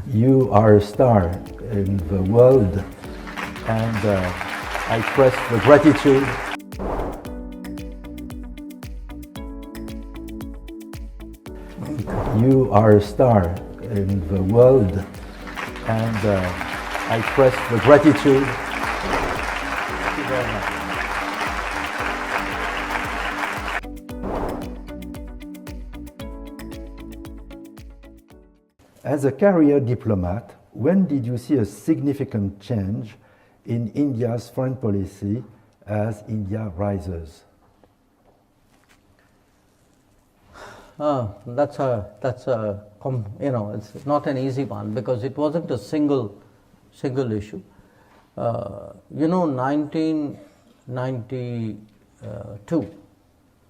You are a star in the world, and I express the gratitude. You are a star in the world, and I express the gratitude. Thank you very much. As a career diplomat, when did you see a significant change in India's foreign policy as India rises? That's it's not an easy one because it wasn't a single issue. 1992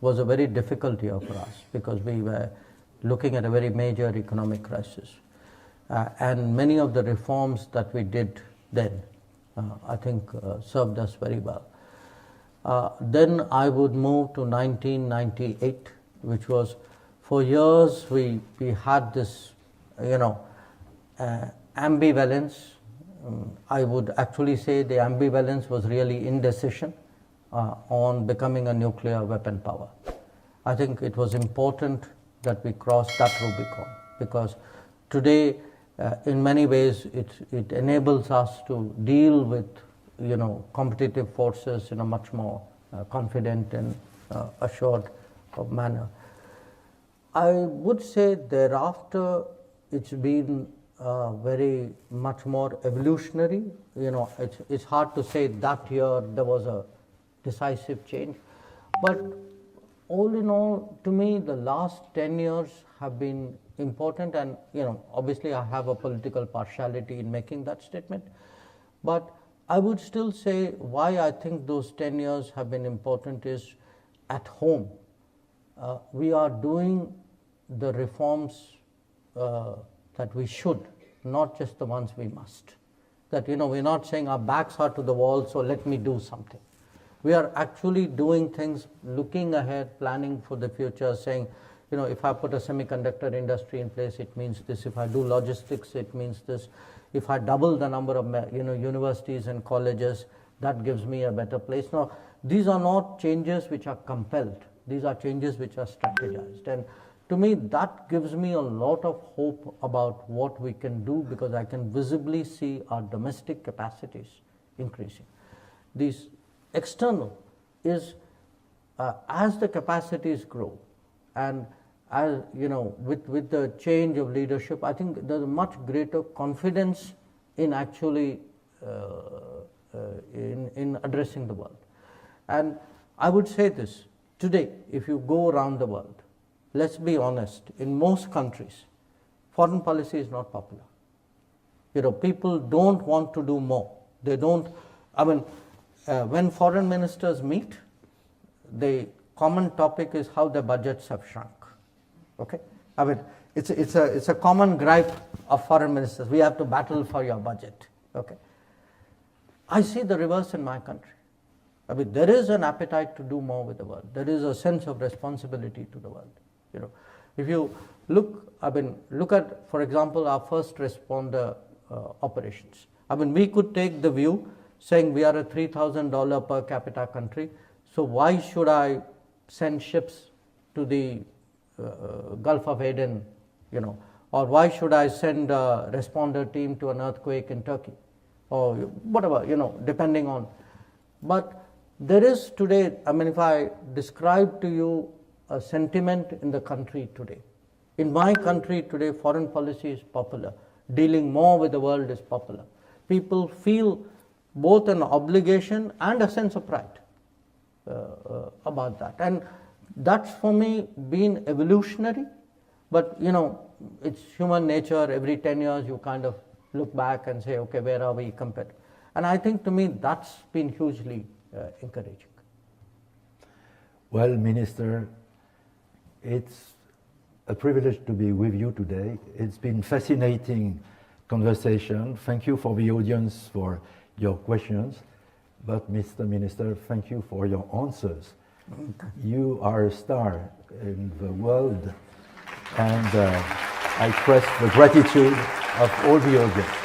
was a very difficult year for us because we were looking at a very major economic crisis. And many of the reforms that we did then, I think, served us very well. Then I would move to 1998, which was, for years we had this, ambivalence. I would actually say the ambivalence was really indecision on becoming a nuclear weapon power. I think it was important that we crossed that Rubicon because today, in many ways, it enables us to deal with, competitive forces in a much more confident and assured manner. I would say thereafter, it's been very much more evolutionary. It's hard to say that year there was a decisive change, but all in all, to me, the last 10 years have been important, and obviously I have a political partiality in making that statement, but I would still say why I think those 10 years have been important is at home. We are doing the reforms that we should, not just the ones we must. That, we're not saying our backs are to the wall, so let me do something. We are actually doing things, looking ahead, planning for the future, saying, if I put a semiconductor industry in place, it means this. If I do logistics, it means this. If I double the number of universities and colleges, that gives me a better place. Now, these are not changes which are compelled. These are changes which are strategized. And to me, that gives me a lot of hope about what we can do because I can visibly see our domestic capacities increasing. These external is as the capacities grow and as with the change of leadership, I think there's a much greater confidence in actually in addressing the world. And I would say this, today, if you go around the world, let's be honest, in most countries, foreign policy is not popular. People don't want to do more. They don't, when foreign ministers meet, the common topic is how the budgets have shrunk. Okay? It's a common gripe of foreign ministers. We have to battle for your budget. Okay? I see the reverse in my country. There is an appetite to do more with the world. There is a sense of responsibility to the world. If you look at, for example, our first responder operations. We could take the view saying we are a $3,000 per capita country, so why should I send ships to the Gulf of Aden, or why should I send a responder team to an earthquake in Turkey, or whatever, depending on. But there is today, if I describe to you a sentiment in the country today. In my country today, foreign policy is popular. Dealing more with the world is popular. People feel both an obligation and a sense of pride about that. And that's for me been evolutionary, but it's human nature. Every 10 years you kind of look back and say, okay, where are we compared? And I think to me that's been hugely encouraging. Well, Minister, it's a privilege to be with you today. It's been fascinating conversation. Thank you for the audience for your questions. But Mr. Minister, thank you for your answers. You are a star in the world, and I express the gratitude of all the audience.